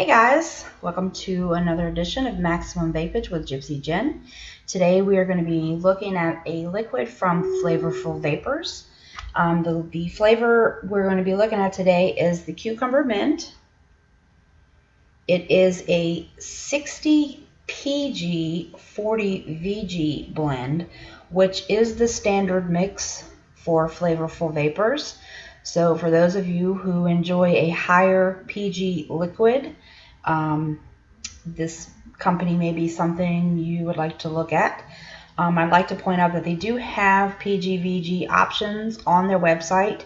Hey guys, welcome to another edition of Maximum Vapage with GypsyJen. Today we are going to be looking at a liquid from Flavorful Vapors. The flavor we're going to be looking at today is the Cucumber Mint. It is a 60 PG 40 VG blend, which is the standard mix for Flavorful Vapors. So for those of you who enjoy a higher PG liquid, this company may be something you would like to look at. I'd like to point out that they do have PG-VG options on their website.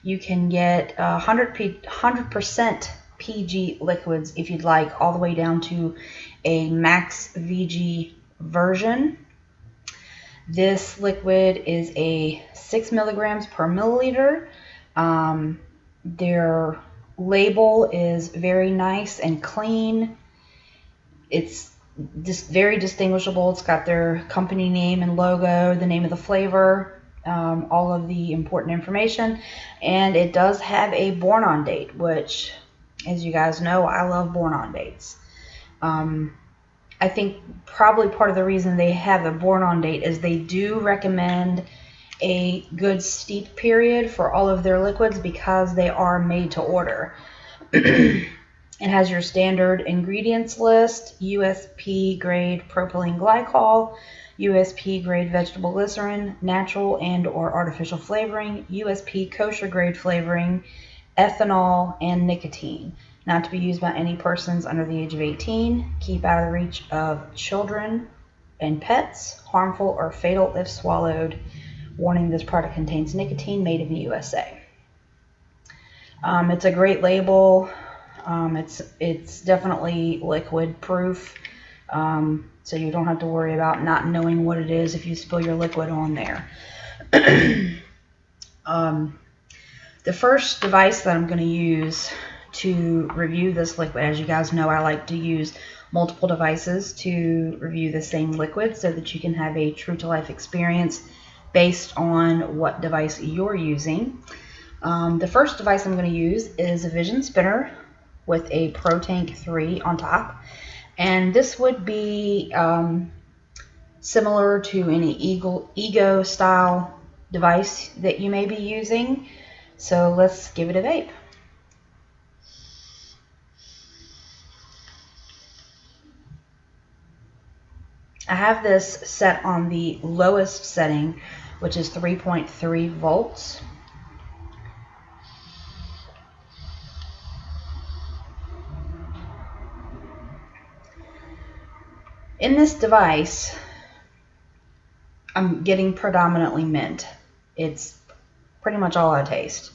You can get 100% PG liquids if you'd like, all the way down to a max VG version. This liquid is a 6 milligrams per milliliter. Their label is very nice and clean. It's just very distinguishable. It's got their company name and logo, the name of the flavor, all of the important information, and it does have a born on date, which, as you guys know, I love born on dates. I think probably part of the reason they have a born on date is they do recommend a good steep period for all of their liquids because they are made to order. It has your standard ingredients list: USP grade propylene glycol, USP grade vegetable glycerin, natural and or artificial flavoring, USP kosher grade flavoring, ethanol, and nicotine. Not to be used by any persons under the age of 18. Keep out of the reach of children and pets. Harmful or fatal if swallowed. Warning: this product contains nicotine, made in the USA. It's a great label. It's definitely liquid proof, so you don't have to worry about not knowing what it is if you spill your liquid on there. The first device that I'm going to use to review this liquid, as you guys know, I like to use multiple devices to review the same liquid so that you can have a true-to-life experience based on what device you're using. The first device I'm going to use is a Vision Spinner with a Pro Tank 3 on top, and this would be similar to any Ego style device that you may be using. So let's give it a vape. I have this set on the lowest setting, which is 3.3 volts. In this device, I'm getting predominantly mint. It's pretty much all I taste.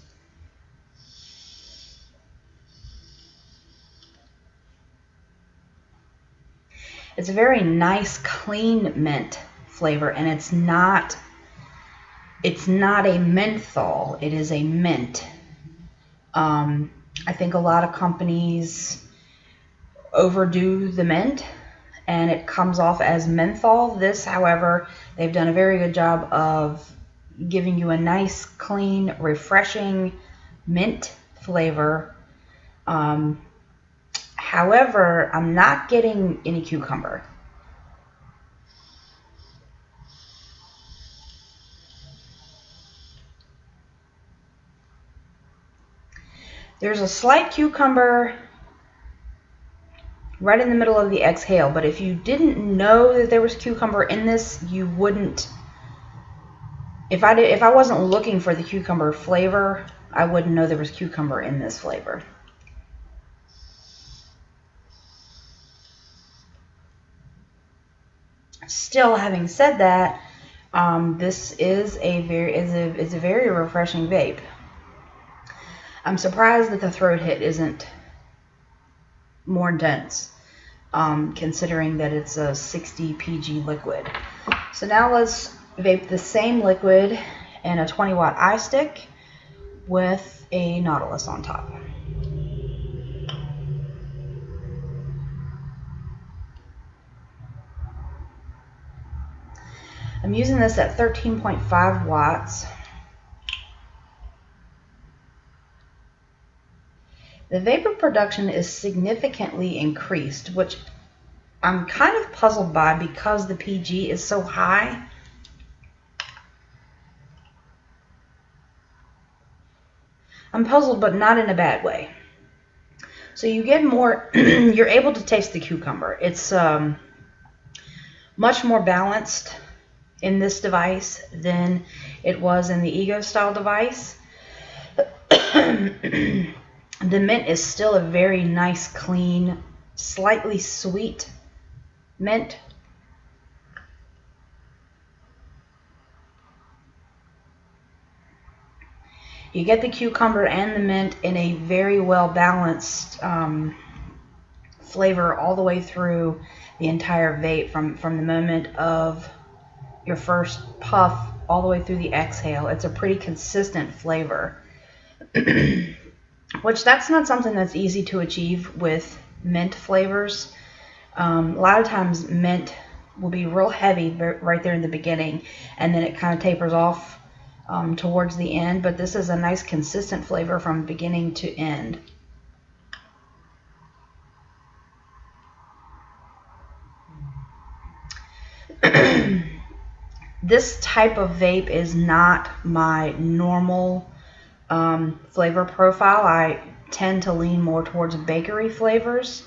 It's a very nice, clean mint flavor, and it's not a menthol. It is a mint. I think a lot of companies overdo the mint, and it comes off as menthol. This, however, they've done a very good job of giving you a nice, clean, refreshing mint flavor. However, I'm not getting any cucumber. There's a slight cucumber right in the middle of the exhale, but if you didn't know that there was cucumber in this, you wouldn't. If I wasn't looking for the cucumber flavor, I wouldn't know there was cucumber in this flavor. Still, having said that, this is a very refreshing vape. I'm surprised that the throat hit isn't more dense, considering that it's a 60 PG liquid. So now let's vape the same liquid in a 20 watt iStick with a Nautilus on top. I'm using this at 13.5 watts. The vapor production is significantly increased, which I'm kind of puzzled by because the PG is so high. I'm puzzled, but not in a bad way. So you get more, you're able to taste the cucumber. It's much more balanced in this device than it was in the Ego style device. The mint is still a very nice, clean, slightly sweet mint. You get the cucumber and the mint in a very well balanced flavor all the way through the entire vape, from the moment of your first puff all the way through the exhale. It's a pretty consistent flavor, which that's not something that's easy to achieve with mint flavors. A lot of times mint will be real heavy right there in the beginning, and then it kind of tapers off towards the end, but this is a nice consistent flavor from beginning to end. This type of vape is not my normal flavor profile. I tend to lean more towards bakery flavors.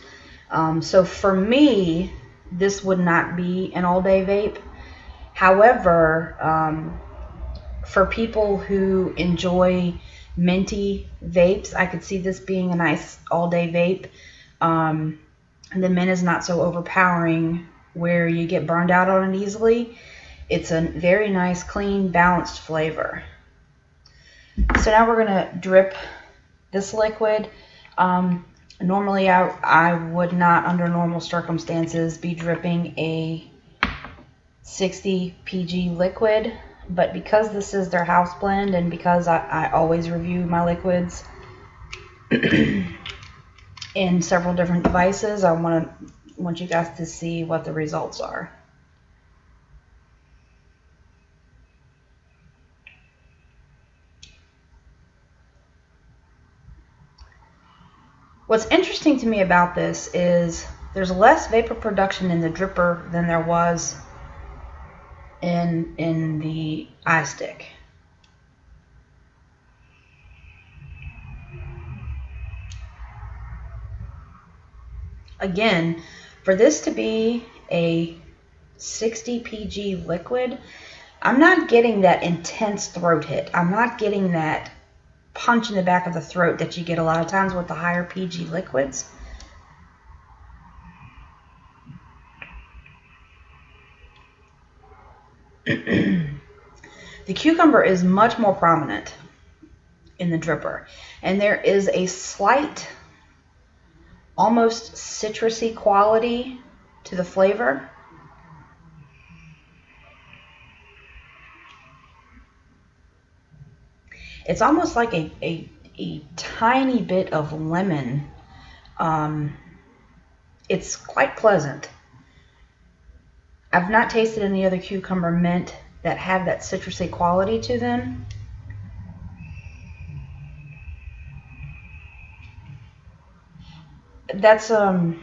So for me, this would not be an all-day vape. However, for people who enjoy minty vapes, I could see this being a nice all-day vape. The mint is not so overpowering where you get burned out on it easily. It's a very nice, clean, balanced flavor. So now we're going to drip this liquid. Normally I would not, under normal circumstances, be dripping a 60 PG liquid, but because this is their house blend, and because I always review my liquids in several different devices, I want you guys to see what the results are. What's interesting to me about this is there's less vapor production in the dripper than there was in the iStick. Again, for this to be a 60 PG liquid, I'm not getting that intense throat hit. I'm not getting that punch in the back of the throat that you get a lot of times with the higher PG liquids. The cucumber is much more prominent in the dripper, and there is a slight, almost citrusy quality to the flavor. It's almost like a tiny bit of lemon. It's quite pleasant. I've not tasted any other cucumber mint that have that citrusy quality to them. That's a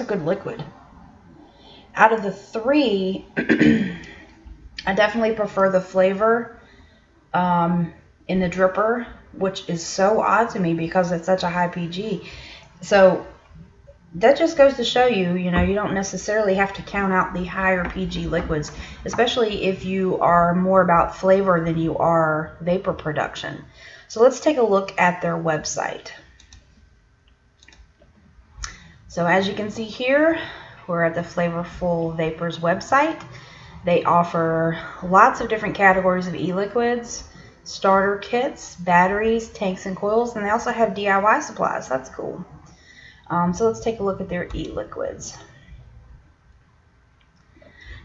good liquid. Out of the three, I definitely prefer the flavor in the dripper, which is so odd to me because it's such a high PG. So that just goes to show you, you don't necessarily have to count out the higher PG liquids, especially if you are more about flavor than you are vapor production. So let's take a look at their website. So as you can see here, we're at the Flavorful Vapors website. They offer lots of different categories of e-liquids, starter kits, batteries, tanks, and coils, and they also have DIY supplies. That's cool. So let's take a look at their e-liquids.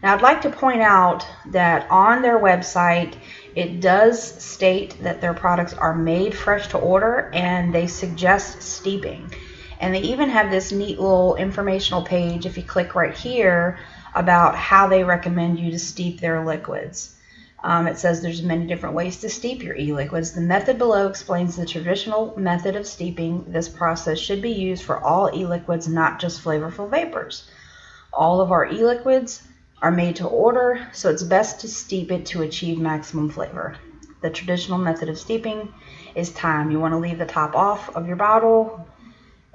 Now I'd like to point out that on their website it does state that their products are made fresh to order, and they suggest steeping. And they even have this neat little informational page, if you click right here, about how they recommend you to steep their liquids. It says there's many different ways to steep your e-liquids. The method below explains the traditional method of steeping. This process should be used for all e-liquids, not just Flavorful vapors. All of our e-liquids are made to order, so it's best to steep it to achieve maximum flavor. The traditional method of steeping is time. You want to leave the top off of your bottle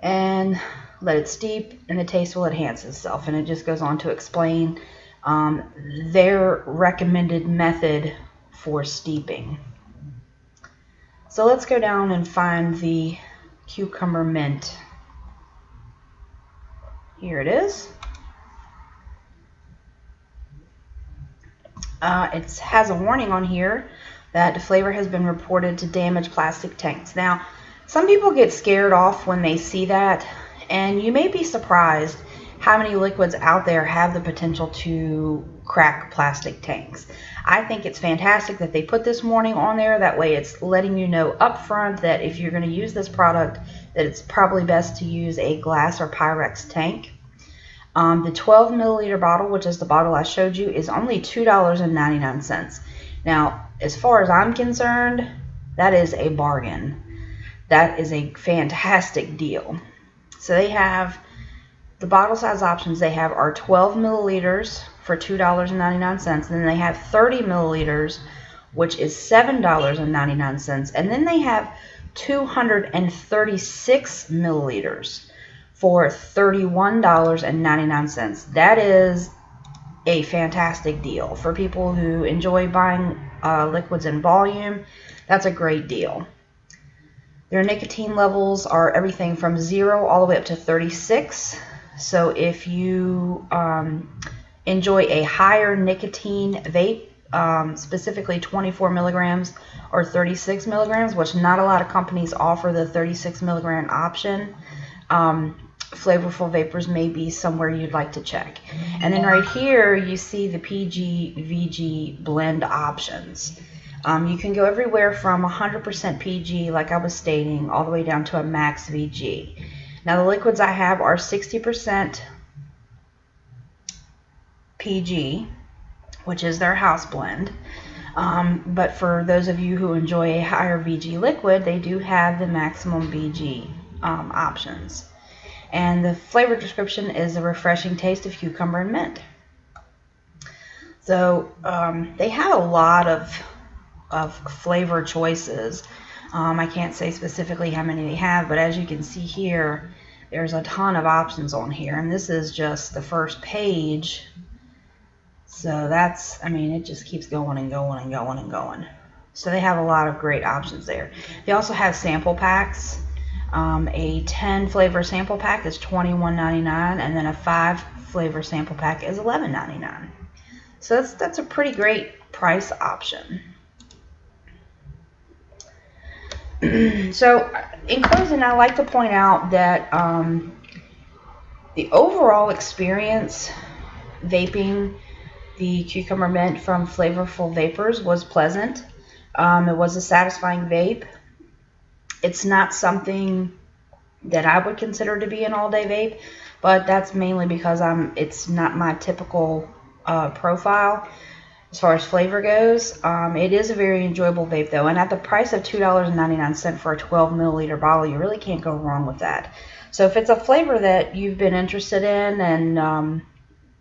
and let it steep, and the taste will enhance itself. And it just goes on to explain their recommended method for steeping. So let's go down and find the cucumber mint. Here it is. It has a warning on here that the flavor has been reported to damage plastic tanks. Now, some people get scared off when they see that, and you may be surprised how many liquids out there have the potential to crack plastic tanks. I think it's fantastic that they put this warning on there. That way it's letting you know up front that if you're going to use this product, that it's probably best to use a glass or Pyrex tank. The 12 milliliter bottle, which is the bottle I showed you, is only $2.99. Now, as far as I'm concerned, that is a bargain. That is a fantastic deal. So they have the bottle size options. They have our 12 milliliters for $2.99, and then they have 30 milliliters, which is $7.99, and then they have 236 milliliters for $31.99. That is a fantastic deal for people who enjoy buying liquids in volume. That's a great deal. Their nicotine levels are everything from 0 all the way up to 36. So if you enjoy a higher nicotine vape, specifically 24 milligrams or 36 milligrams, which not a lot of companies offer the 36 milligram option, Flavorful vapors may be somewhere you'd like to check. And then right here you see the PG VG blend options. You can go everywhere from 100% PG, like I was stating, all the way down to a max VG. Now the liquids I have are 60% PG, which is their house blend. But for those of you who enjoy a higher VG liquid, they do have the maximum VG options. And the flavor description is a refreshing taste of cucumber and mint. So they have a lot of flavor choices. I can't say specifically how many they have, but as you can see here, there's a ton of options on here, and this is just the first page. So that's, I mean, it just keeps going and going and going and going. So they have a lot of great options there. They also have sample packs. A 10 flavor sample pack is $21.99, and then a 5 flavor sample pack is $11.99. So that's a pretty great price option. So in closing, I like to point out that the overall experience vaping the cucumber mint from Flavorful Vapors was pleasant. It was a satisfying vape. It's not something that I would consider to be an all-day vape, but that's mainly because it's not my typical profile as far as flavor goes. It is a very enjoyable vape though, and at the price of $2.99 for a 12 milliliter bottle, you really can't go wrong with that. So if it's a flavor that you've been interested in, and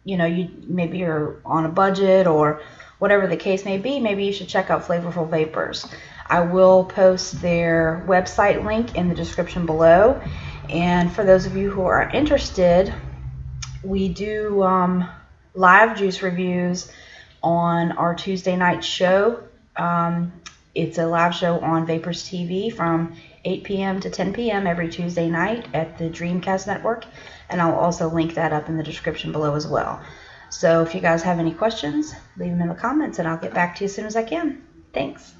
you know, maybe you're on a budget or whatever the case may be, maybe you should check out Flavorful Vapors. I will post their website link in the description below. And for those of you who are interested, we do live juice reviews on our Tuesday night show. It's a live show on Vapors TV from 8 p.m. to 10 p.m. every Tuesday night at the Dreamcast Network. And I'll also link that up in the description below as well. So if you guys have any questions, leave them in the comments and I'll get back to you as soon as I can. Thanks.